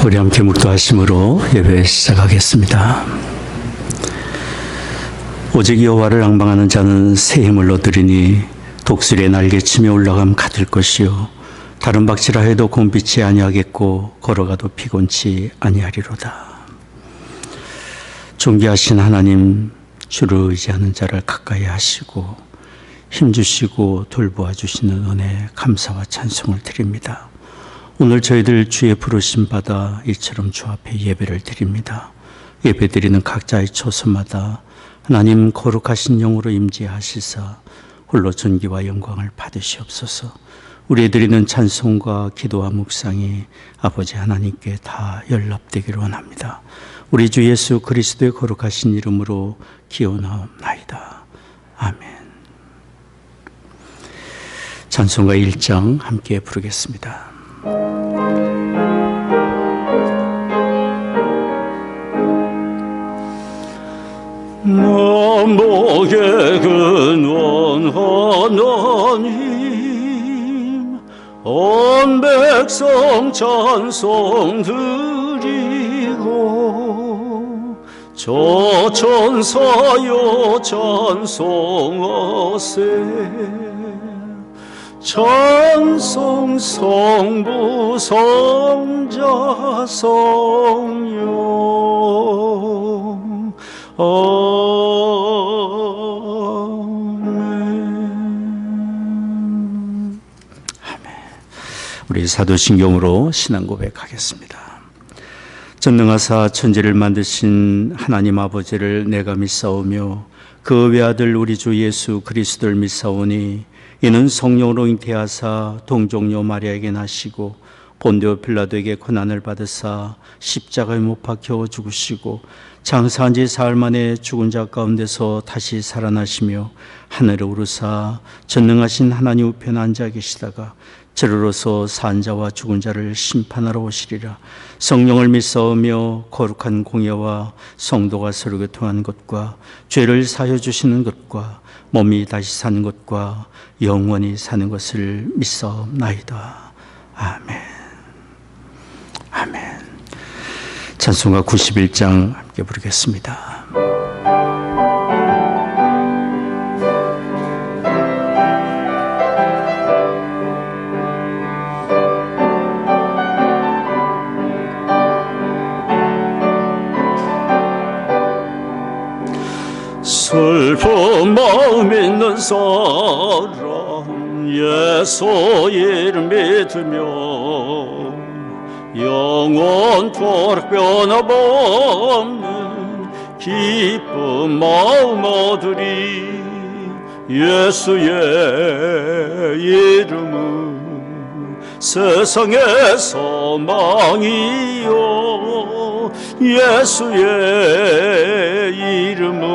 우리 함께 묵도하심으로 예배 시작하겠습니다. 오직 여호와를 앙망하는 자는 새 힘을 얻으리니 독수리의 날개치며 올라감 같을 것이요 다른 박지라 해도 곤비치 아니하겠고 걸어가도 피곤치 아니하리로다. 존귀하신 하나님, 주를 의지하는 자를 가까이 하시고 힘주시고 돌보아 주시는 은혜 감사와 찬송을 드립니다. 오늘 저희들 주의 부르심 받아 이처럼 주 앞에 예배를 드립니다. 예배 드리는 각자의 처소마다 하나님 거룩하신 영으로 임재하시사 홀로 존귀와 영광을 받으시옵소서. 우리 드리는 찬송과 기도와 묵상이 아버지 하나님께 다 연락되기를 원합니다. 우리 주 예수 그리스도의 거룩하신 이름으로 기원하옵나이다. 아멘. 찬송가 1장 함께 부르겠습니다. 만복의 근원 하나님 온 백성 찬송 드리고 저 천사여 찬송하세. 찬송 성부 성자 성령 아멘. 우리 사도신경으로 신앙 고백하겠습니다. 전능하사 천지를 만드신 하나님 아버지를 내가 믿사오며 그 외아들 우리 주 예수 그리스도를 믿사오니 이는 성령으로 잉태하사 동정녀 마리아에게 나시고 본디오 빌라도에게 고난을 받으사 십자가에 못 박혀 죽으시고 장사한 지 사흘 만에 죽은 자 가운데서 다시 살아나시며 하늘에 오르사 전능하신 하나님 우편에 앉아 계시다가 저로서 산 자와 죽은 자를 심판하러 오시리라. 성령을 믿사오며 거룩한 공예와 성도가 서로 교통한 것과 죄를 사하여 주시는 것과 몸이 다시 사는 것과 영원히 사는 것을 믿사옵나이다. 아멘. 아멘. 찬송가 91장 함께 부르겠습니다. 슬픈 마음 있는 사람 예수 이름 믿으며 영원토록 변함없는 기쁜 마음 얻으리. 예수의 이름은 세상의 소망이요 예수의 이름은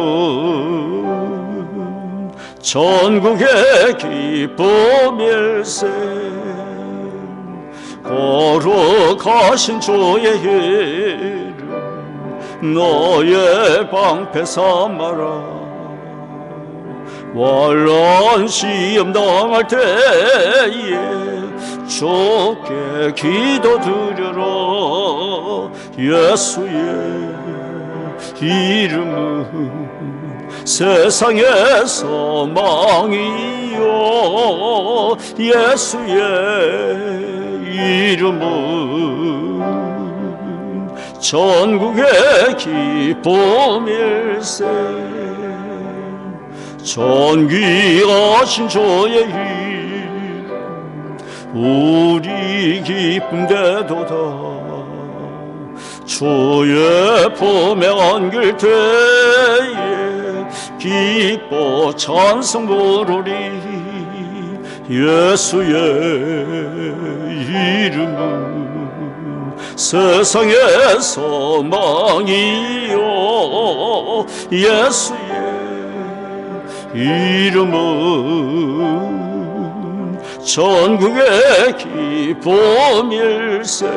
전국의 기쁨일세. 거룩하신 주의 이름 너의 방패 삼아라. 환난 시험 당할 때에 주께 기도드려라. 예수의 이름은 세상의 소망이요 예수의 이름은 전국의 기쁨일세. 존귀하신 주의 이름 우리 기쁨 되도다. 주의 품에 안길 때에 기뻐 찬송 부르리. 예수의 이름은 세상의 소망이요 예수의 이름은 전국의 기쁨일세.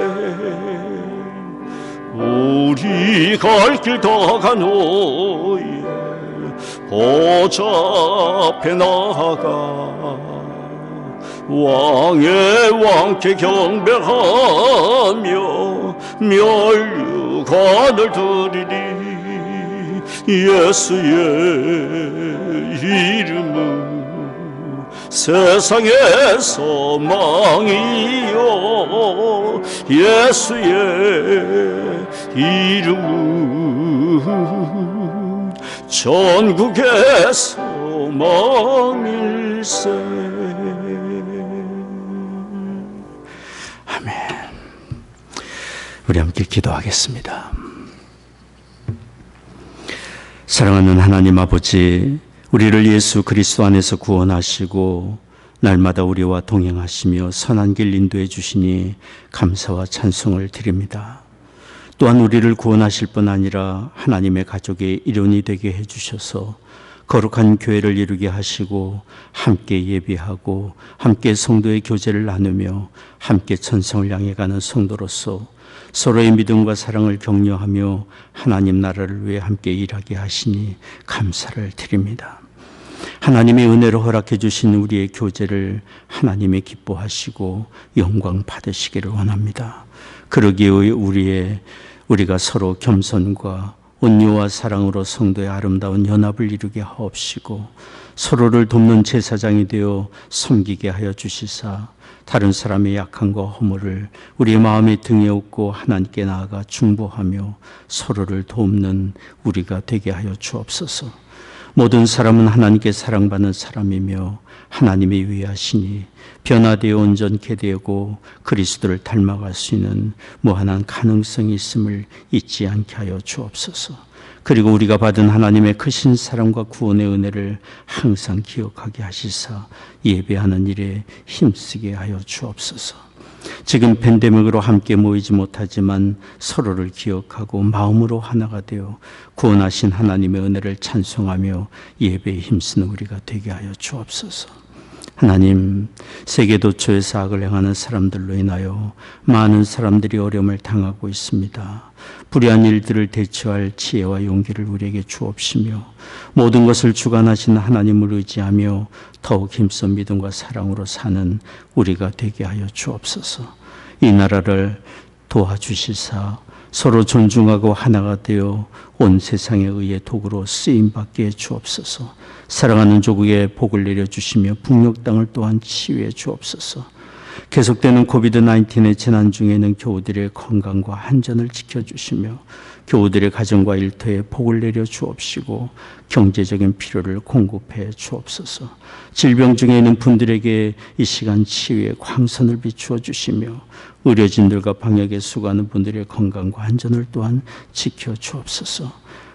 우리 갈 길 다 가노예 보좌 앞에 나아가 왕의 왕께 경배하며 멸류관을 드리리. 예수의 이름은 세상의 소망이요, 예수의 이름은 전국의 소망일세. 아멘. 우리 함께 기도하겠습니다. 사랑하는 하나님 아버지, 우리를 예수 그리스도 안에서 구원하시고 날마다 우리와 동행하시며 선한 길 인도해 주시니 감사와 찬송을 드립니다. 또한 우리를 구원하실 뿐 아니라 하나님의 가족의 일원이 되게 해주셔서 거룩한 교회를 이루게 하시고 함께 예배하고 함께 성도의 교제를 나누며 함께 천성을 향해 가는 성도로서 서로의 믿음과 사랑을 격려하며 하나님 나라를 위해 함께 일하게 하시니 감사를 드립니다. 하나님의 은혜로 허락해 주신 우리의 교제를 하나님이 기뻐하시고 영광 받으시기를 원합니다. 그러기에 우리가 서로 겸손과 온유와 사랑으로 성도의 아름다운 연합을 이루게 하옵시고 서로를 돕는 제사장이 되어 섬기게 하여 주시사 다른 사람의 약함과 허물을 우리의 마음의 등에 업고 하나님께 나아가 중보하며 서로를 돕는 우리가 되게 하여 주옵소서. 모든 사람은 하나님께 사랑받는 사람이며 하나님이 위하시니 변화되어 온전케 되고 그리스도를 닮아갈 수 있는 무한한 가능성이 있음을 잊지 않게 하여 주옵소서. 그리고 우리가 받은 하나님의 크신 사랑과 구원의 은혜를 항상 기억하게 하시사 예배하는 일에 힘쓰게 하여 주옵소서. 지금 팬데믹으로 함께 모이지 못하지만 서로를 기억하고 마음으로 하나가 되어 구원하신 하나님의 은혜를 찬송하며 예배에 힘쓰는 우리가 되게 하여 주옵소서. 하나님, 세계 도처에서 악을 행하는 사람들로 인하여 많은 사람들이 어려움을 당하고 있습니다. 불의한 일들을 대처할 지혜와 용기를 우리에게 주옵시며 모든 것을 주관하시는 하나님을 의지하며 더욱 힘써 믿음과 사랑으로 사는 우리가 되게 하여 주옵소서. 이 나라를 도와주시사 서로 존중하고 하나가 되어 온 세상에 의해 도구로 쓰임받게 해 주옵소서. 사랑하는 조국에 복을 내려주시며 북녘 땅을 또한 치유해 주옵소서. 계속되는 코비드-19의 재난 중에는 교우들의 건강과 안전을 지켜주시며 교우들의 가정과 일터에 복을 내려 주옵시고 경제적인 필요를 공급해 주옵소서. 질병 중에 있는 분들에게 이 시간 치유의 광선을 비추어 주시며 의료진들과 방역에 수고하는 분들의 건강과 안전을 또한 지켜 주옵소서.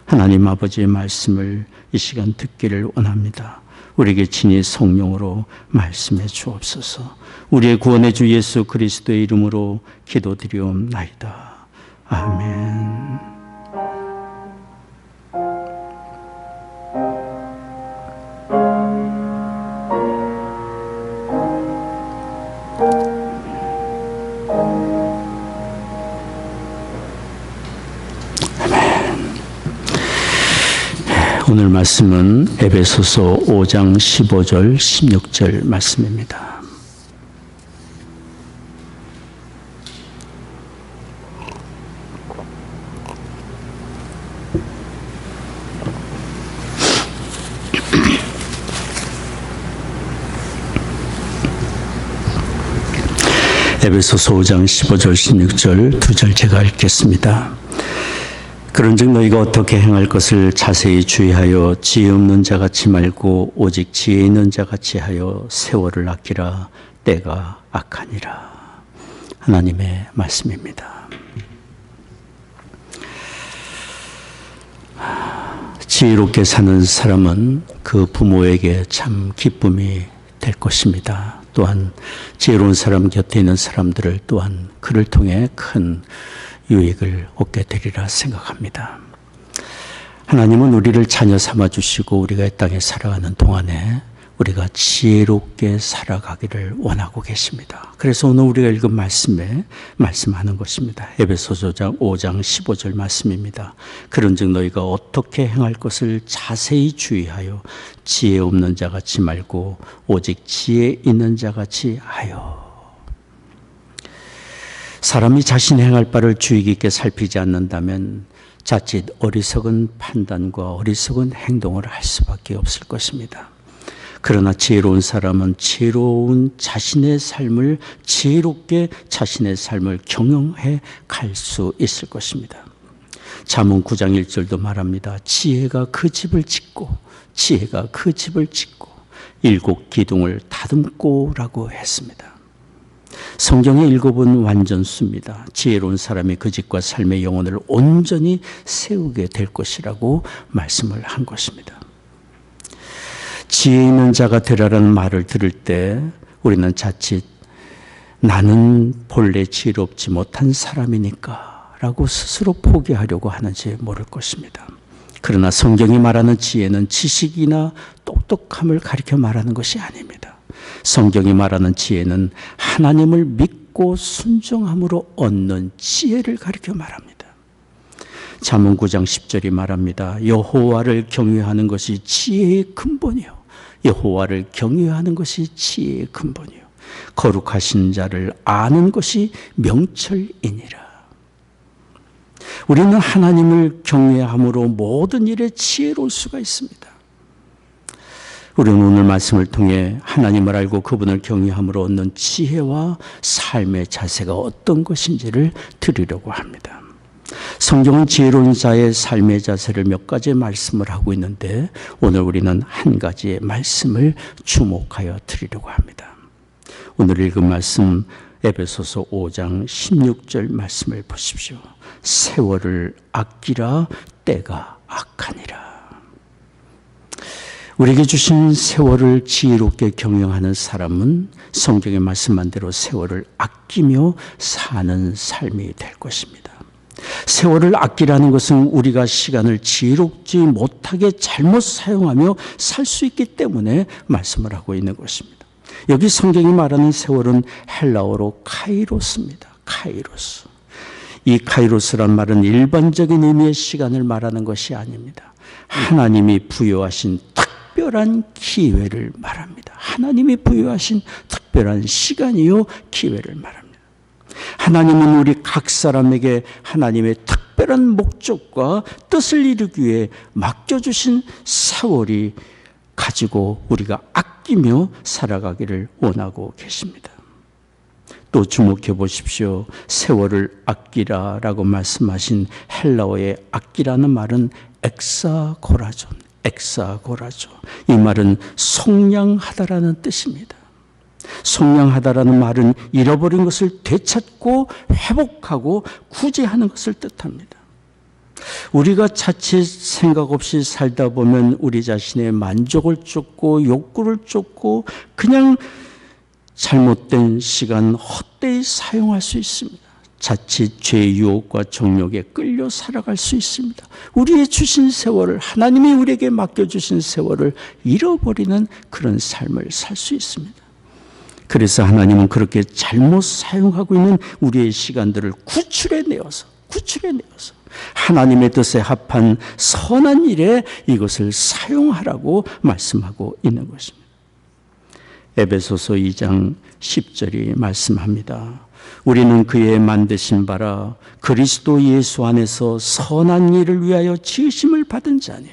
하나님 아버지의 말씀을 이 시간 듣기를 원합니다. 우리에게 친히 성령으로 말씀해 주옵소서. 우리의 구원의 주 예수 그리스도의 이름으로 기도드리옵나이다. 아멘. 오늘 말씀은 에베소서 5장 15절 16절 말씀입니다. 에베소서 5장 15절 16절 두 절 제가 읽겠습니다. 그런즉 너희가 어떻게 행할 것을 자세히 주의하여 지혜 없는 자같이 말고 오직 지혜 있는 자같이 하여 세월을 아끼라. 때가 악하니라. 하나님의 말씀입니다. 지혜롭게 사는 사람은 그 부모에게 참 기쁨이 될 것입니다. 또한 지혜로운 사람 곁에 있는 사람들을 또한 그를 통해 큰 유익을 얻게 되리라 생각합니다. 하나님은 우리를 자녀 삼아 주시고 우리가 이 땅에 살아가는 동안에 우리가 지혜롭게 살아가기를 원하고 계십니다. 그래서 오늘 우리가 읽은 말씀에 말씀하는 것입니다. 에베소서 5장 15절 말씀입니다. 그런즉 너희가 어떻게 행할 것을 자세히 주의하여 지혜 없는 자같이 말고 오직 지혜 있는 자같이 하여. 사람이 자신이 행할 바를 주의 깊게 살피지 않는다면 자칫 어리석은 판단과 어리석은 행동을 할 수밖에 없을 것입니다. 그러나 지혜로운 사람은 자신의 삶을 지혜롭게 자신의 삶을 경영해 갈 수 있을 것입니다. 잠언 9장 1절도 말합니다. 지혜가 그 집을 짓고 일곱 기둥을 다듬고라고 했습니다. 성경의 일곱은 완전수입니다. 지혜로운 사람이 그 집과 삶의 영혼을 온전히 세우게 될 것이라고 말씀을 한 것입니다. 지혜 있는 자가 되라라는 말을 들을 때 우리는 자칫 나는 본래 지혜롭지 못한 사람이니까 라고 스스로 포기하려고 하는지 모를 것입니다. 그러나 성경이 말하는 지혜는 지식이나 똑똑함을 가리켜 말하는 것이 아닙니다. 성경이 말하는 지혜는 하나님을 믿고 순종함으로 얻는 지혜를 가리켜 말합니다. 잠언 9장 10절이 말합니다. 여호와를 경외하는 것이 지혜의 근본이요. 여호와를 경외하는 것이 지혜의 근본이요. 거룩하신 자를 아는 것이 명철이니라. 우리는 하나님을 경외함으로 모든 일에 지혜로울 수가 있습니다. 우리는 오늘 말씀을 통해 하나님을 알고 그분을 경외함으로 얻는 지혜와 삶의 자세가 어떤 것인지를 들으려고 합니다. 성경은 지혜로운 자의 삶의 자세를 몇 가지 말씀을 하고 있는데 오늘 우리는 한 가지의 말씀을 주목하여 드리려고 합니다. 오늘 읽은 말씀 에베소서 5장 16절 말씀을 보십시오. 세월을 아끼라 때가 악하니라. 우리에게 주신 세월을 지혜롭게 경영하는 사람은 성경의 말씀한 대로 세월을 아끼며 사는 삶이 될 것입니다. 세월을 아끼라는 것은 우리가 시간을 지혜롭지 못하게 잘못 사용하며 살 수 있기 때문에 말씀을 하고 있는 것입니다. 여기 성경이 말하는 세월은 헬라어로 카이로스입니다. 카이로스. 이 카이로스란 말은 일반적인 의미의 시간을 말하는 것이 아닙니다. 하나님이 부여하신 특별한 기회를 말합니다. 하나님이 부여하신 특별한 시간이요 기회를 말합니다. 하나님은 우리 각 사람에게 하나님의 특별한 목적과 뜻을 이루기 위해 맡겨주신 세월이 가지고 우리가 아끼며 살아가기를 원하고 계십니다. 또 주목해 보십시오. 세월을 아끼라라고 말씀하신 헬라어의 아끼라는 말은 엑사고라존. 이 말은 속량하다라는 뜻입니다. 속량하다라는 말은 잃어버린 것을 되찾고 회복하고 구제하는 것을 뜻합니다. 우리가 자칫 생각 없이 살다 보면 우리 자신의 만족을 쫓고 욕구를 쫓고 그냥 잘못된 시간 헛되이 사용할 수 있습니다. 자칫 죄의 유혹과 정욕에 끌려 살아갈 수 있습니다. 우리의 주신 세월을, 하나님이 우리에게 맡겨주신 세월을 잃어버리는 그런 삶을 살 수 있습니다. 그래서 하나님은 그렇게 잘못 사용하고 있는 우리의 시간들을 구출해내어서 하나님의 뜻에 합한 선한 일에 이것을 사용하라고 말씀하고 있는 것입니다. 에베소서 2장 10절이 말씀합니다. 우리는 그의 만드신 바라 그리스도 예수 안에서 선한 일을 위하여 지으심을 받은 자니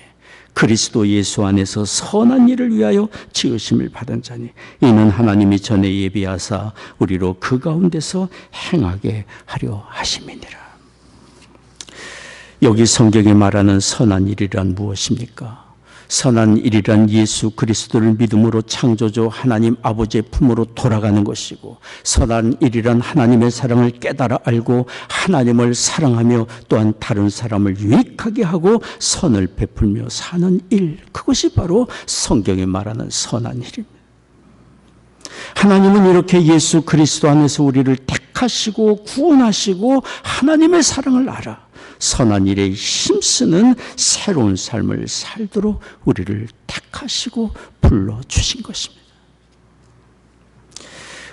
그리스도 예수 안에서 선한 일을 위하여 지으심을 받은 자니 이는 하나님이 전에 예비하사 우리로 그 가운데서 행하게 하려 하심이니라. 여기 성경이 말하는 선한 일이란 무엇입니까? 선한 일이란 예수 그리스도를 믿음으로 창조주 하나님 아버지의 품으로 돌아가는 것이고, 선한 일이란 하나님의 사랑을 깨달아 알고 하나님을 사랑하며 또한 다른 사람을 유익하게 하고 선을 베풀며 사는 일, 그것이 바로 성경이 말하는 선한 일입니다. 하나님은 이렇게 예수 그리스도 안에서 우리를 택하시고 구원하시고 하나님의 사랑을 알아 선한 일에 힘쓰는 새로운 삶을 살도록 우리를 택하시고 불러주신 것입니다.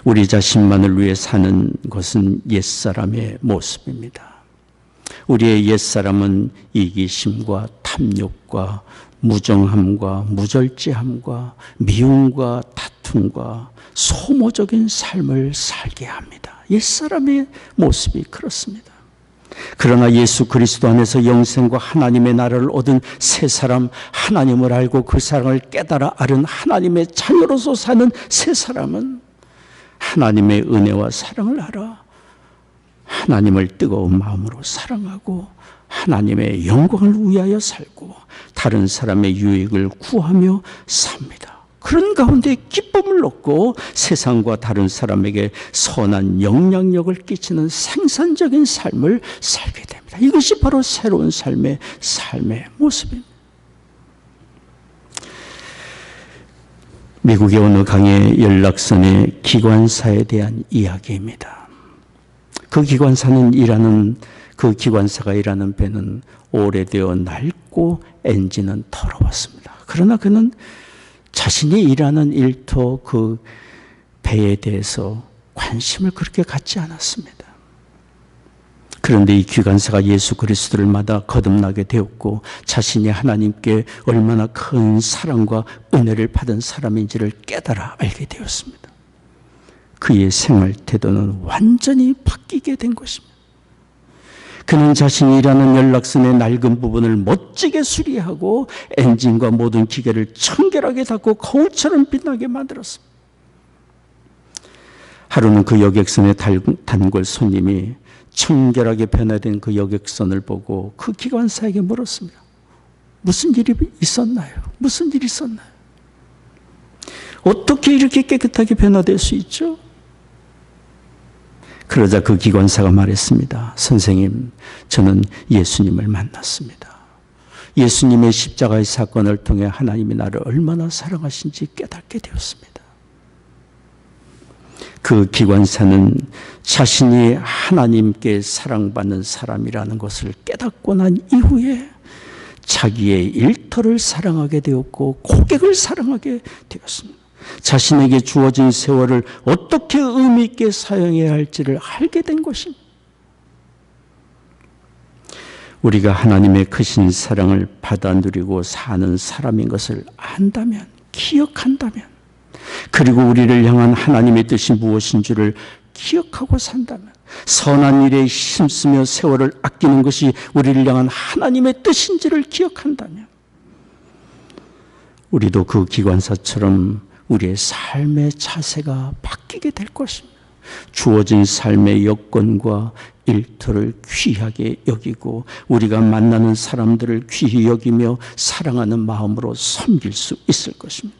우리 자신만을 위해 사는 것은 옛사람의 모습입니다. 우리의 옛사람은 이기심과 탐욕과 무정함과 무절제함과 미움과 다툼과 소모적인 삶을 살게 합니다. 옛사람의 모습이 그렇습니다. 그러나 예수 그리스도 안에서 영생과 하나님의 나라를 얻은 새 사람, 하나님을 알고 그 사랑을 깨달아 아는 하나님의 자녀로서 사는 새 사람은 하나님의 은혜와 사랑을 알아 하나님을 뜨거운 마음으로 사랑하고 하나님의 영광을 위하여 살고 다른 사람의 유익을 구하며 삽니다. 그런 가운데 기쁨을 얻고 세상과 다른 사람에게 선한 영향력을 끼치는 생산적인 삶을 살게 됩니다. 이것이 바로 새로운 삶의 모습입니다. 미국의 어느 강의 연락선의 기관사에 대한 이야기입니다. 그 기관사가 일하는 배는 오래되어 낡고 엔진은 더러웠습니다. 그러나 그는 자신이 일하는 일터 그 배에 대해서 관심을 그렇게 갖지 않았습니다. 그런데 이 기관사가 예수 그리스도를 만나 거듭나게 되었고 자신이 하나님께 얼마나 큰 사랑과 은혜를 받은 사람인지를 깨달아 알게 되었습니다. 그의 생활 태도는 완전히 바뀌게 된 것입니다. 그는 자신이 일하는 연락선의 낡은 부분을 멋지게 수리하고 엔진과 모든 기계를 청결하게 닦고 거울처럼 빛나게 만들었습니다. 하루는 그 여객선의 단골 손님이 청결하게 변화된 그 여객선을 보고 그 기관사에게 물었습니다. 무슨 일이 있었나요? 무슨 일이 있었나요? 어떻게 이렇게 깨끗하게 변화될 수 있죠? 그러자 그 기관사가 말했습니다. 선생님, 저는 예수님을 만났습니다. 예수님의 십자가의 사건을 통해 하나님이 나를 얼마나 사랑하신지 깨닫게 되었습니다. 그 기관사는 자신이 하나님께 사랑받는 사람이라는 것을 깨닫고 난 이후에 자기의 일터를 사랑하게 되었고 고객을 사랑하게 되었습니다. 자신에게 주어진 세월을 어떻게 의미 있게 사용해야 할지를 알게 된 것입니다. 우리가 하나님의 크신 사랑을 받아 누리고 사는 사람인 것을 안다면, 기억한다면, 그리고 우리를 향한 하나님의 뜻이 무엇인 줄을 기억하고 산다면, 선한 일에 힘쓰며 세월을 아끼는 것이 우리를 향한 하나님의 뜻인지를 기억한다면, 우리도 그 기관사처럼 우리의 삶의 자세가 바뀌게 될 것입니다. 주어진 삶의 여건과 일터를 귀하게 여기고 우리가 만나는 사람들을 귀히 여기며 사랑하는 마음으로 섬길 수 있을 것입니다.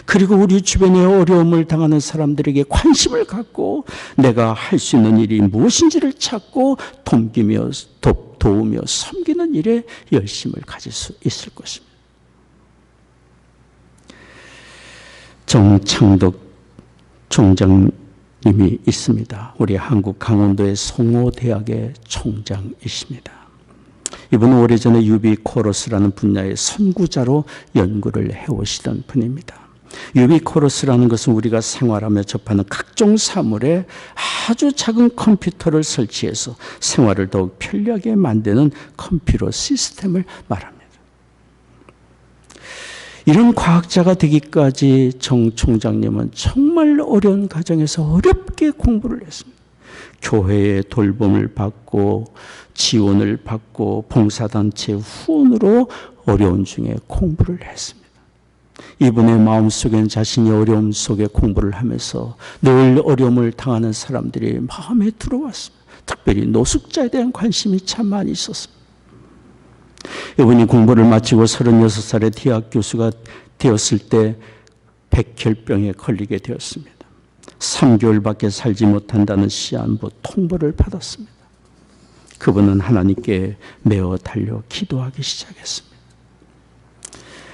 그리고 우리 주변에 어려움을 당하는 사람들에게 관심을 갖고 내가 할 수 있는 일이 무엇인지를 찾고 도우며 섬기는 일에 열심을 가질 수 있을 것입니다. 정창덕 총장님이 있습니다. 우리 한국 강원도의 송호대학의 총장이십니다. 이분은 오래전에 유비 코러스라는 분야의 선구자로 연구를 해오시던 분입니다. 유비 코러스라는 것은 우리가 생활하며 접하는 각종 사물에 아주 작은 컴퓨터를 설치해서 생활을 더욱 편리하게 만드는 컴퓨터 시스템을 말합니다. 이런 과학자가 되기까지 정 총장님은 정말 어려운 과정에서 어렵게 공부를 했습니다. 교회의 돌봄을 받고 지원을 받고 봉사단체 후원으로 어려운 중에 공부를 했습니다. 이분의 마음속에는 자신이 어려움 속에 공부를 하면서 늘 어려움을 당하는 사람들이 마음에 들어왔습니다. 특별히 노숙자에 대한 관심이 참 많이 있었습니다. 이분이 공부를 마치고 36살의 대학 교수가 되었을 때 백혈병에 걸리게 되었습니다. 3개월밖에 살지 못한다는 시한부 통보를 받았습니다. 그분은 하나님께 메어 달려 기도하기 시작했습니다.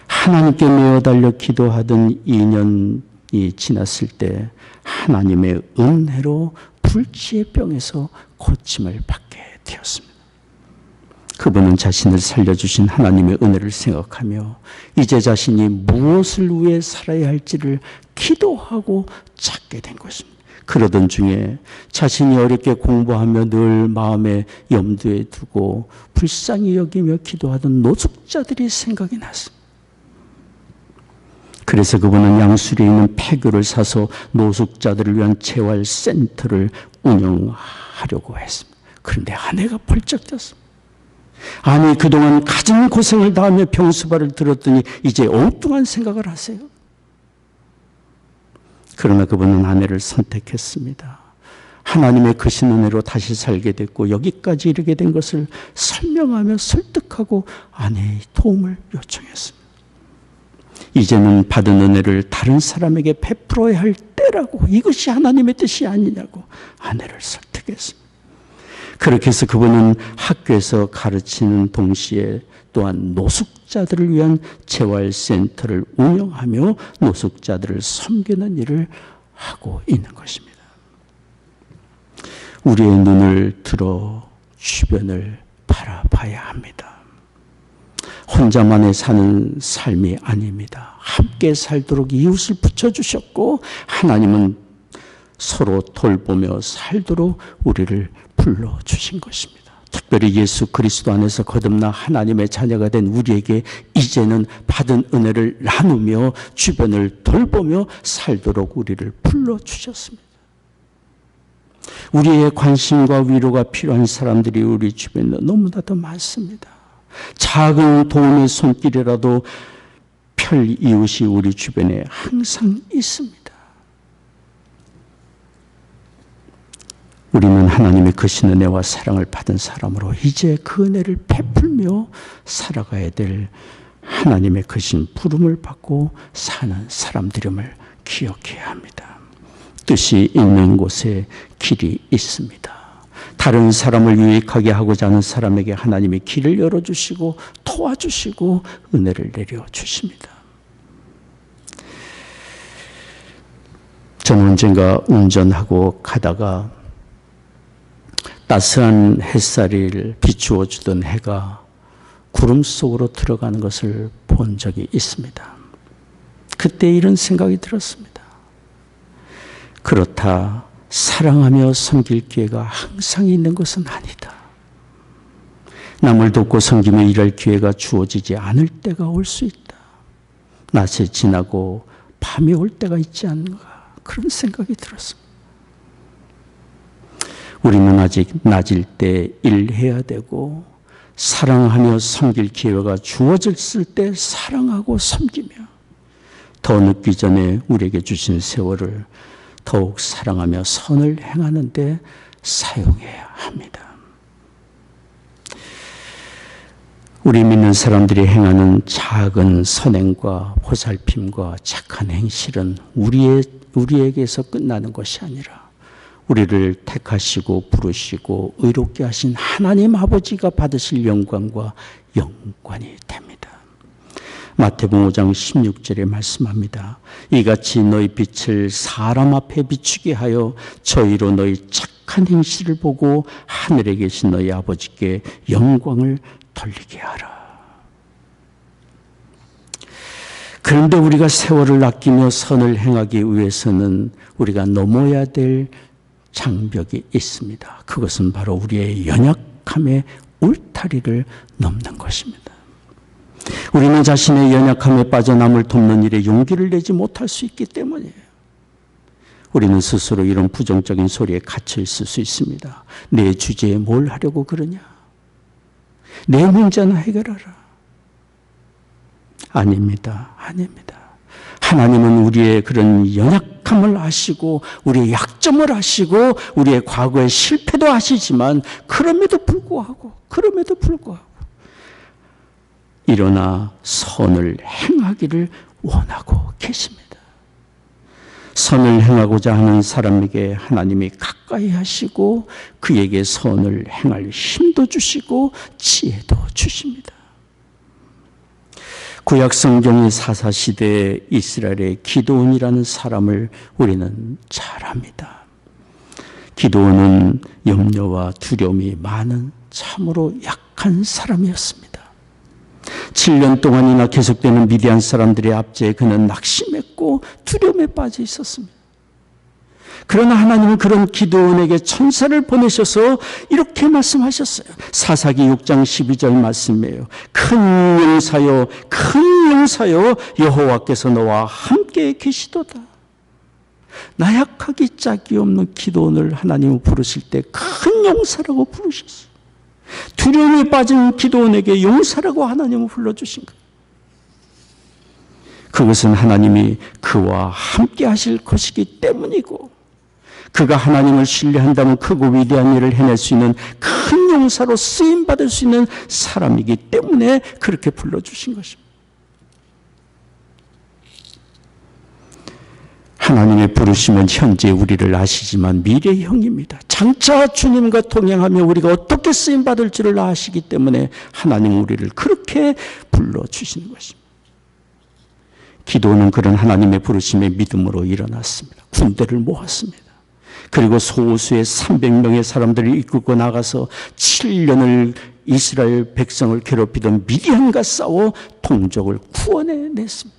하나님께 메어 달려 기도하던 2년이 지났을 때 하나님의 은혜로 불치의 병에서 고침을 받게 되었습니다. 그분은 자신을 살려주신 하나님의 은혜를 생각하며 이제 자신이 무엇을 위해 살아야 할지를 기도하고 찾게 된 것입니다. 그러던 중에 자신이 어렵게 공부하며 늘 마음에 염두에 두고 불쌍히 여기며 기도하던 노숙자들이 생각이 났습니다. 그래서 그분은 양수리에 있는 폐교를 사서 노숙자들을 위한 재활센터를 운영하려고 했습니다. 그런데 아내가 벌쩍 졌습니다. 아니, 그동안 가진 고생을 다하며 병수발을 들었더니 이제 엉뚱한 생각을 하세요. 그러나 그분은 아내를 선택했습니다. 하나님의 크신 은혜로 다시 살게 됐고 여기까지 이르게 된 것을 설명하며 설득하고 아내의 도움을 요청했습니다. 이제는 받은 은혜를 다른 사람에게 베풀어야 할 때라고, 이것이 하나님의 뜻이 아니냐고 아내를 설득했습니다. 그렇게 해서 그분은 학교에서 가르치는 동시에 또한 노숙자들을 위한 재활센터를 운영하며 노숙자들을 섬기는 일을 하고 있는 것입니다. 우리의 눈을 들어 주변을 바라봐야 합니다. 혼자만에 사는 삶이 아닙니다. 함께 살도록 이웃을 붙여주셨고 하나님은 서로 돌보며 살도록 우리를 불러주신 것입니다. 특별히 예수 그리스도 안에서 거듭나 하나님의 자녀가 된 우리에게 이제는 받은 은혜를 나누며 주변을 돌보며 살도록 우리를 불러주셨습니다. 우리의 관심과 위로가 필요한 사람들이 우리 주변에 너무나도 많습니다. 작은 도움의 손길이라도 펼 이웃이 우리 주변에 항상 있습니다. 우리는 하나님의 크신 은혜와 사랑을 받은 사람으로 이제 그 은혜를 베풀며 살아가야 될 하나님의 크신 부름을 받고 사는 사람들임을 기억해야 합니다. 뜻이 있는 곳에 길이 있습니다. 다른 사람을 유익하게 하고자 하는 사람에게 하나님이 길을 열어주시고 도와주시고 은혜를 내려주십니다. 저는 언젠가 운전하고 가다가 따스한 햇살을 비추어 주던 해가 구름 속으로 들어가는 것을 본 적이 있습니다. 그때 이런 생각이 들었습니다. 그렇다, 사랑하며 섬길 기회가 항상 있는 것은 아니다. 남을 돕고 섬기며 일할 기회가 주어지지 않을 때가 올 수 있다. 낮이 지나고 밤이 올 때가 있지 않는가, 그런 생각이 들었습니다. 우리는 아직 낮일 때 일해야 되고 사랑하며 섬길 기회가 주어졌을 때 사랑하고 섬기며 더 늦기 전에 우리에게 주신 세월을 더욱 사랑하며 선을 행하는 데 사용해야 합니다. 우리 믿는 사람들이 행하는 작은 선행과 보살핌과 착한 행실은 우리에게서 끝나는 것이 아니라 우리를 택하시고 부르시고 의롭게 하신 하나님 아버지가 받으실 영광과 영관이 됩니다. 마태복음 5장 16절에 말씀합니다. 이같이 너희 빛을 사람 앞에 비추게 하여 저희로 너희 착한 행실을 보고 하늘에 계신 너희 아버지께 영광을 돌리게 하라. 그런데 우리가 세월을 아끼며 선을 행하기 위해서는 우리가 넘어야 될 장벽이 있습니다. 그것은 바로 우리의 연약함의 울타리를 넘는 것입니다. 우리는 자신의 연약함에 빠져 남을 돕는 일에 용기를 내지 못할 수 있기 때문이에요. 우리는 스스로 이런 부정적인 소리에 갇혀 있을 수 있습니다. 내 주제에 뭘 하려고 그러냐? 내 문제나 해결하라. 아닙니다. 아닙니다. 하나님은 우리의 그런 연약함을 아시고 우리의 약점을 아시고 우리의 과거의 실패도 아시지만 그럼에도 불구하고 일어나 선을 행하기를 원하고 계십니다. 선을 행하고자 하는 사람에게 하나님이 가까이 하시고 그에게 선을 행할 힘도 주시고 지혜도 주십니다. 구약 성경의 사사시대의 이스라엘의 기드온이라는 사람을 우리는 잘 압니다. 기드온은 염려와 두려움이 많은 참으로 약한 사람이었습니다. 7년 동안이나 계속되는 미디안 사람들의 압제에 그는 낙심했고 두려움에 빠져 있었습니다. 그러나 하나님은 그런 기드온에게 천사를 보내셔서 이렇게 말씀하셨어요. 사사기 6장 12절 말씀이에요. 큰 용사여, 큰 용사여, 여호와께서 너와 함께 계시도다. 나약하기 짝이 없는 기드온을 하나님은 부르실 때 큰 용사라고 부르셨어요. 두려움에 빠진 기드온에게 용사라고 하나님은 불러주신 거예요. 그것은 하나님이 그와 함께 하실 것이기 때문이고, 그가 하나님을 신뢰한다면 크고 위대한 일을 해낼 수 있는 큰 용사로 쓰임받을 수 있는 사람이기 때문에 그렇게 불러주신 것입니다. 하나님의 부르심은 현재 우리를 아시지만 미래의 형입니다. 장차 주님과 동행하며 우리가 어떻게 쓰임받을지를 아시기 때문에 하나님은 우리를 그렇게 불러주시는 것입니다. 기도는 그런 하나님의 부르심에 믿음으로 일어났습니다. 군대를 모았습니다. 그리고 소수의 300명의 사람들을 이끌고 나가서 7년을 이스라엘 백성을 괴롭히던 미디안과 싸워 동족을 구원해냈습니다.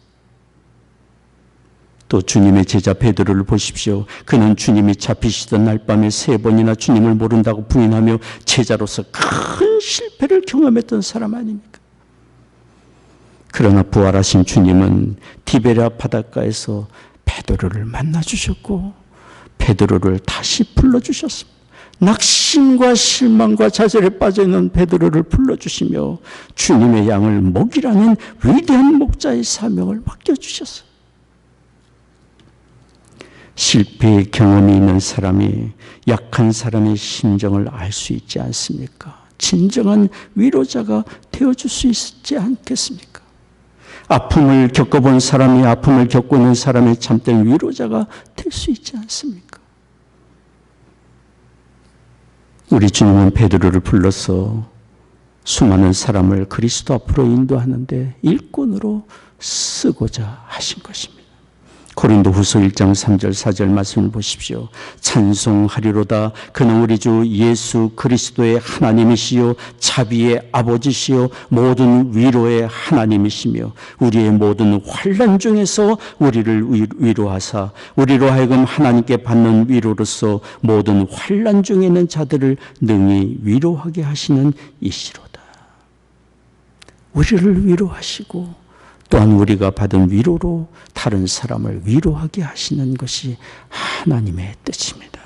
또 주님의 제자 베드로를 보십시오. 그는 주님이 잡히시던 날 밤에 3번이나 주님을 모른다고 부인하며 제자로서 큰 실패를 경험했던 사람 아닙니까? 그러나 부활하신 주님은 디베랴 바닷가에서 베드로를 만나주셨고 베드로를 다시 불러주셨습니다. 낙심과 실망과 좌절에 빠져있는 베드로를 불러주시며 주님의 양을 먹이라는 위대한 목자의 사명을 맡겨주셨어요. 실패의 경험이 있는 사람이 약한 사람의 심정을 알 수 있지 않습니까? 진정한 위로자가 되어줄 수 있지 않겠습니까? 아픔을 겪어본 사람이 아픔을 겪고 있는 사람의 참된 위로자가 될 수 있지 않습니까? 우리 주님은 베드로를 불러서 수많은 사람을 그리스도 앞으로 인도하는데 일꾼으로 쓰고자 하신 것입니다. 고린도후서 1장 3절 4절 말씀을 보십시오. 찬송하리로다. 그는 우리 주 예수 그리스도의 하나님이시요 자비의 아버지시요 모든 위로의 하나님이시며 우리의 모든 환난 중에서 우리를 위로하사 우리로 하여금 하나님께 받는 위로로서 모든 환난 중에 있는 자들을 능히 위로하게 하시는 이시로다. 우리를 위로하시고 또한 우리가 받은 위로로 다른 사람을 위로하게 하시는 것이 하나님의 뜻입니다.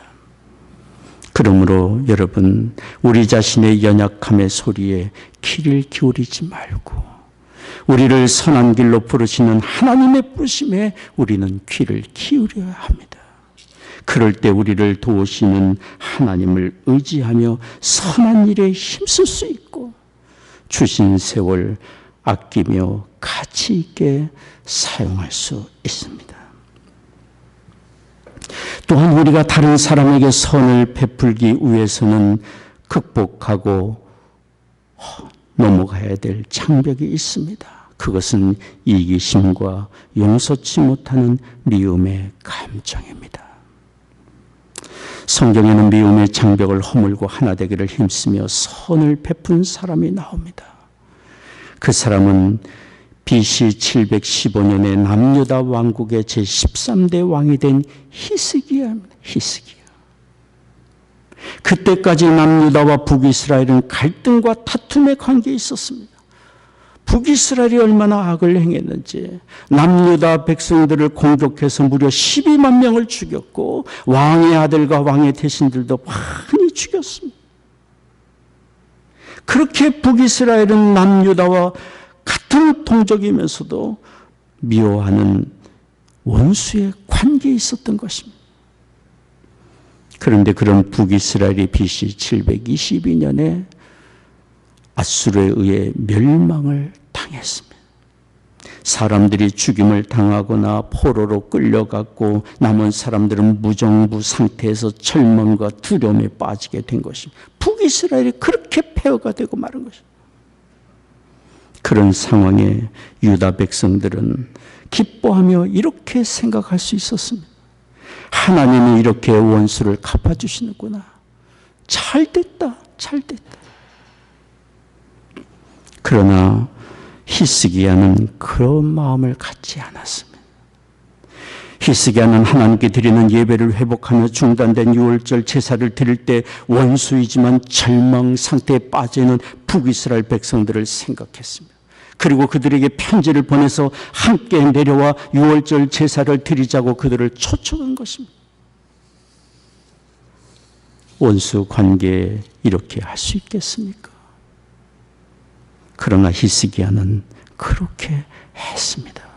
그러므로 여러분, 우리 자신의 연약함의 소리에 귀를 기울이지 말고 우리를 선한 길로 부르시는 하나님의 부르심에 우리는 귀를 기울여야 합니다. 그럴 때 우리를 도우시는 하나님을 의지하며 선한 일에 힘쓸 수 있고 주신 세월 아끼며 가치 있게 사용할 수 있습니다. 또한 우리가 다른 사람에게 선을 베풀기 위해서는 극복하고 넘어가야 될 장벽이 있습니다. 그것은 이기심과 용서치 못하는 미움의 감정입니다. 성경에는 미움의 장벽을 허물고 하나 되기를 힘쓰며 선을 베푼 사람이 나옵니다. 그 사람은 BC 715년에 남유다 왕국의 제13대 왕이 된 히스기야입니다. 히스기야. 그때까지 남유다와 북이스라엘은 갈등과 다툼의 관계에 있었습니다. 북이스라엘이 얼마나 악을 행했는지 남유다 백성들을 공격해서 무려 12만 명을 죽였고 왕의 아들과 왕의 대신들도 많이 죽였습니다. 그렇게 북이스라엘은 남유다와 같은 동족이면서도 미워하는 원수의 관계에 있었던 것입니다. 그런데 그런 북이스라엘이 BC 722년에 아수르에 의해 멸망을 당했습니다. 사람들이 죽임을 당하거나 포로로 끌려갔고 남은 사람들은 무정부 상태에서 절망과 두려움에 빠지게 된 것입니다. 북이스라엘이 그렇게 폐허가 되고 마른 것입니다. 그런 상황에 유다 백성들은 기뻐하며 이렇게 생각할 수 있었습니다. 하나님이 이렇게 원수를 갚아주시는구나. 잘됐다, 잘됐다. 그러나 히스기야는 그런 마음을 갖지 않았습니다. 히스기야는 하나님께 드리는 예배를 회복하며 중단된 유월절 제사를 드릴 때 원수이지만 절망 상태에 빠져있는 북이스라엘 백성들을 생각했습니다. 그리고 그들에게 편지를 보내서 함께 내려와 유월절 제사를 드리자고 그들을 초청한 것입니다. 원수 관계에 이렇게 할 수 있겠습니까? 그러나 히스기야는 그렇게 했습니다.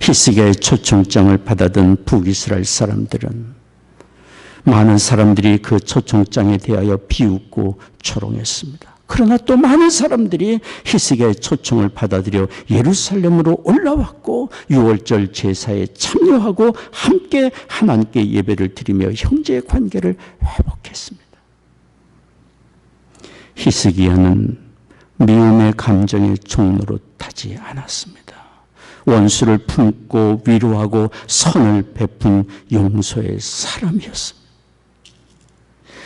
히스기야의 초청장을 받아든 북이스라엘 사람들은 많은 사람들이 그 초청장에 대하여 비웃고 조롱했습니다. 그러나 또 많은 사람들이 히스기야의 초청을 받아들여 예루살렘으로 올라왔고 유월절 제사에 참여하고 함께 하나님께 예배를 드리며 형제의 관계를 회복했습니다. 히스기야는 미움의 감정의 종로로 타지 않았습니다. 원수를 품고 위로하고 선을 베푼 용서의 사람이었습니다.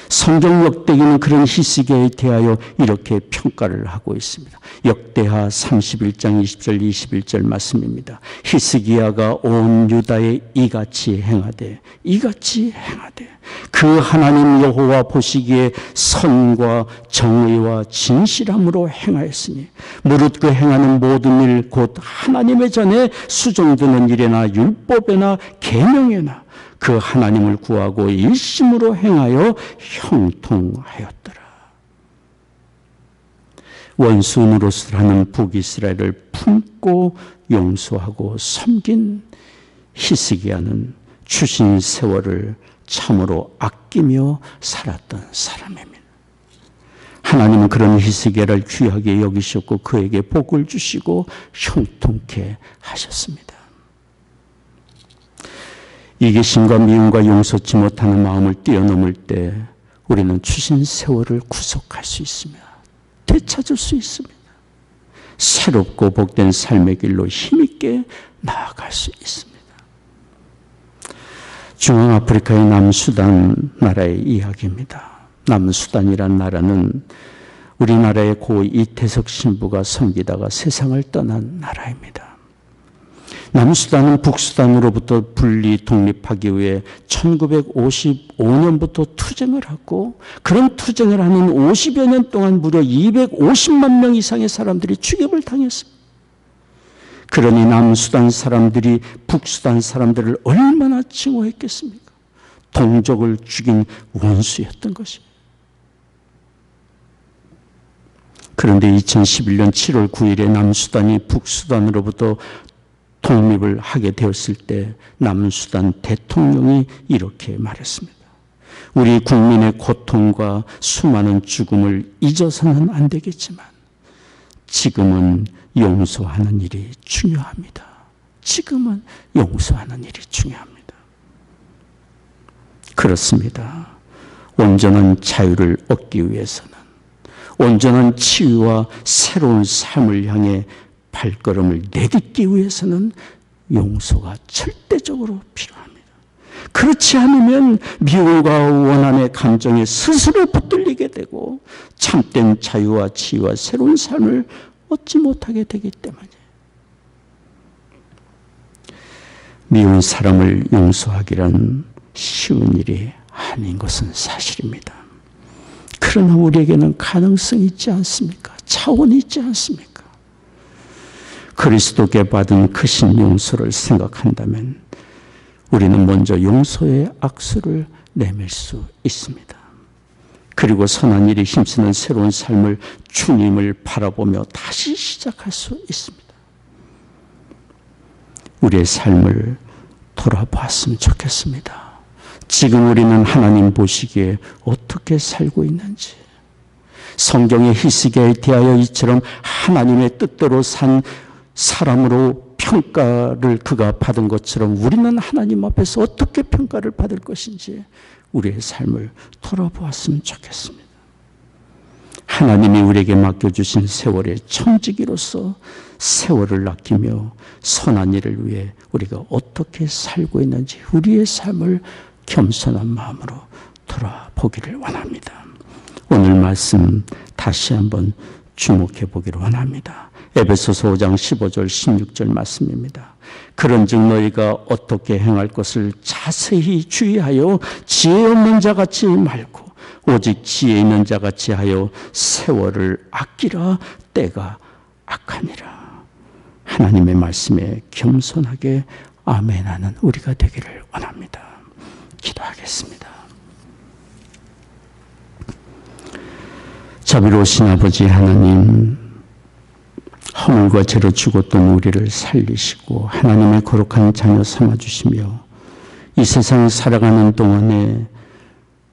성경 역대기는 그런 히스기야에 대하여 이렇게 평가를 하고 있습니다. 역대하 31장 20절 21절 말씀입니다. 히스기야가 온 유다에 이같이 행하되 그 하나님 여호와 보시기에 선과 정의와 진실함으로 행하였으니 무릇 그 행하는 모든 일 곧 하나님의 전에 수종드는 일에나 율법에나 계명에나 그 하나님을 구하고 일심으로 행하여 형통하였더라. 원수 노릇을 북이스라엘을 품고 용서하고 섬긴 히스기야는 주신 세월을 참으로 아끼며 살았던 사람입니다. 하나님은 그런 히스기야를 귀하게 여기셨고 그에게 복을 주시고 형통케 하셨습니다. 이기심과 미움과 용서치 못하는 마음을 뛰어넘을 때 우리는 주신 세월을 구속할 수 있습니다. 되찾을 수 있습니다. 새롭고 복된 삶의 길로 힘있게 나아갈 수 있습니다. 중앙아프리카의 남수단 나라의 이야기입니다. 남수단이란 나라는 우리나라의 고 이태석 신부가 섬기다가 세상을 떠난 나라입니다. 남수단은 북수단으로부터 분리 독립하기 위해 1955년부터 투쟁을 하고 그런 투쟁을 하는 50여 년 동안 무려 250만 명 이상의 사람들이 죽임을 당했습니다. 그러니 남수단 사람들이 북수단 사람들을 얼마나 증오했겠습니까? 동족을 죽인 원수였던 것입니다. 그런데 2011년 7월 9일에 남수단이 북수단으로부터 독립을 하게 되었을 때 남수단 대통령이 이렇게 말했습니다. 우리 국민의 고통과 수많은 죽음을 잊어서는 안 되겠지만 지금은 용서하는 일이 중요합니다. 지금은 용서하는 일이 중요합니다. 그렇습니다. 온전한 자유를 얻기 위해서는 온전한 치유와 새로운 삶을 향해 발걸음을 내딛기 위해서는 용서가 절대적으로 필요합니다. 그렇지 않으면 미움과 원한의 감정에 스스로 붙들리게 되고 참된 자유와 치유와 새로운 삶을 얻지 못하게 되기 때문이에요. 미운 사람을 용서하기란 쉬운 일이 아닌 것은 사실입니다. 그러나 우리에게는 가능성이 있지 않습니까? 차원이 있지 않습니까? 그리스도께 받은 크신 용서를 생각한다면 우리는 먼저 용서의 악수를 내밀 수 있습니다. 그리고 선한 일에 힘쓰는 새로운 삶을 주님을 바라보며 다시 시작할 수 있습니다. 우리의 삶을 돌아봤으면 좋겠습니다. 지금 우리는 하나님 보시기에 어떻게 살고 있는지, 성경의 히스기야에 대하여 이처럼 하나님의 뜻대로 산 사람으로 평가를 그가 받은 것처럼 우리는 하나님 앞에서 어떻게 평가를 받을 것인지 우리의 삶을 돌아보았으면 좋겠습니다. 하나님이 우리에게 맡겨주신 세월의 청지기로서 세월을 아끼며 선한 일을 위해 우리가 어떻게 살고 있는지 우리의 삶을 겸손한 마음으로 돌아보기를 원합니다. 오늘 말씀 다시 한번 주목해 보기를 원합니다. 에베소서 5장 15절 16절 말씀입니다. 그런즉 너희가 어떻게 행할 것을 자세히 주의하여 지혜 없는 자같이 말고 오직 지혜 있는 자같이 하여 세월을 아끼라. 때가 악하니라. 하나님의 말씀에 겸손하게 아멘하는 우리가 되기를 원합니다. 기도하겠습니다. 자비로우신 아버지 하나님, 허물과 죄로 죽었던 우리를 살리시고 하나님의 거룩한 자녀 삼아주시며 이 세상 살아가는 동안에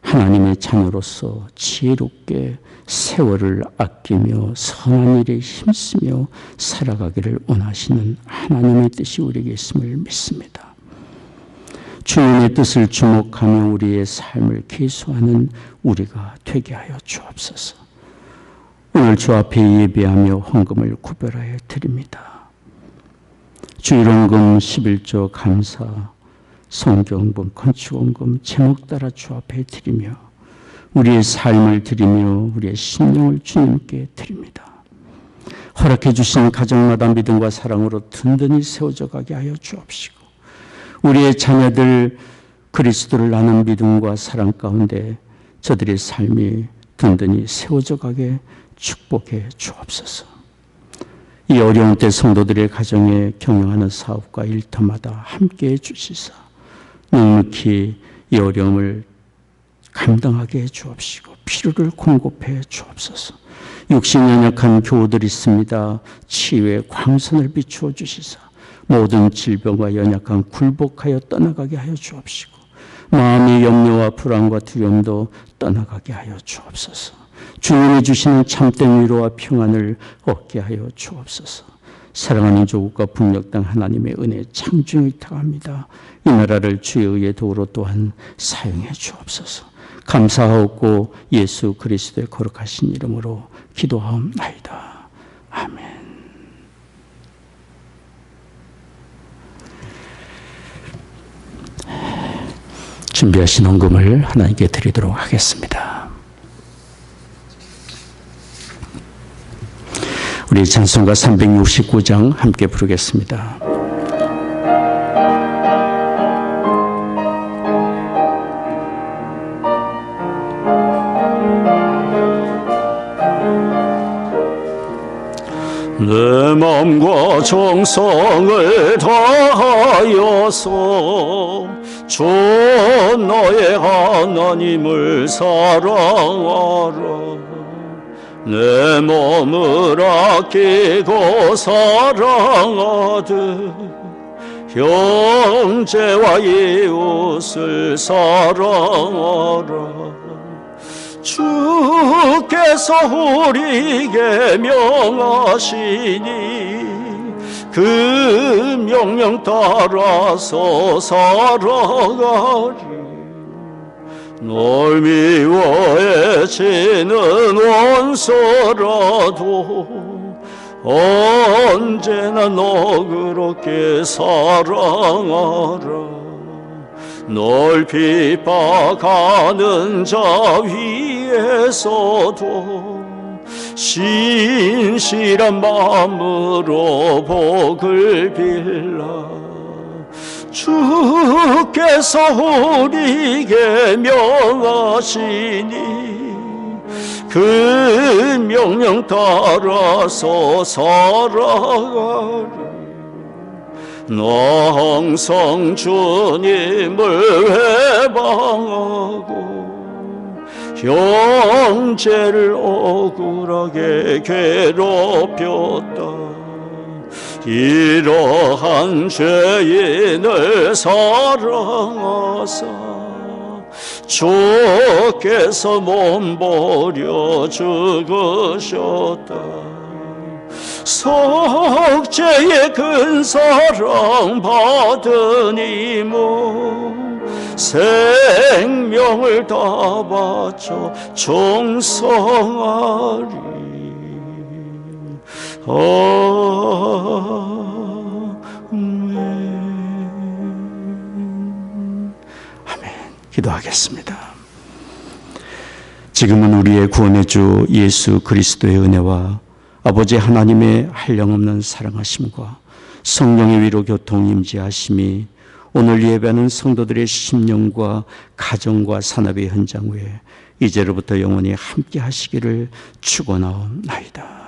하나님의 자녀로서 지혜롭게 세월을 아끼며 선한 일에 힘쓰며 살아가기를 원하시는 하나님의 뜻이 우리에게 있음을 믿습니다. 주님의 뜻을 주목하며 우리의 삶을 계수하는 우리가 되게 하여 주옵소서. 오늘 주 앞에 예배하며 헌금을 구별하여 드립니다. 주일헌금 11조 감사, 성경헌금, 건축헌금 제목 따라 주 앞에 드리며 우리의 삶을 드리며 우리의 심령을 주님께 드립니다. 허락해 주신 가정마다 믿음과 사랑으로 든든히 세워져 가게 하여 주옵시고 우리의 자녀들 그리스도를 아는 믿음과 사랑 가운데 저들의 삶이 든든히 세워져 가게 축복해 주옵소서. 이 어려운 때 성도들의 가정에 경영하는 사업과 일터마다 함께해 주시사 넉넉히 이 어려움을 감당하게 해 주옵시고 필요를 공급해 주옵소서. 육신 연약한 교우들이 있습니다. 치유의 광선을 비추어 주시사 모든 질병과 연약한 굴복하여 떠나가게 하여 주옵시고 마음의 염려와 불안과 두려움도 떠나가게 하여 주옵소서. 주님이 주시는 참된 위로와 평안을 얻게 하여 주옵소서. 사랑하는 조국과 북녘 땅 하나님의 은혜 창중을 타합니다. 이 나라를 주의 의의 도구로 또한 사용해 주옵소서. 감사하옵고 예수 그리스도의 거룩하신 이름으로 기도하옵나이다. 아멘. 준비하신 헌금을 하나님께 드리도록 하겠습니다. 우리 찬송가 369장 함께 부르겠습니다. 내 마음과 정성을 다하여서 주 너의 하나님을 사랑하라. 내 몸을 아끼고 사랑하듯 형제와 이웃을 사랑하라. 주께서 우리에게 명하시니 그 명령 따라서 살아가리. 널 미워해지는 원수라도 언제나 너그럽게 사랑하라. 널 핍박하는 자 위에서도 신실한 마음으로 복을 빌라. 주께서 우리에게 명하시니 그 명령 따라서 살아가리. 나 항상 주님을 회방하고 형제를 억울하게 괴롭혔다. 이러한 죄인을 사랑하사 주께서 몸버려 죽으셨다. 속죄의 큰 사랑 받으니모 생명을 다 바쳐 충성하리. 아멘. 기도하겠습니다. 지금은 우리의 구원의 주 예수 그리스도의 은혜와 아버지 하나님의 한량없는 사랑하심과 성령의 위로 교통 임재하심이 오늘 예배하는 성도들의 심령과 가정과 산업의 현장 위에 이제로부터 영원히 함께 하시기를 축원하옵나이다.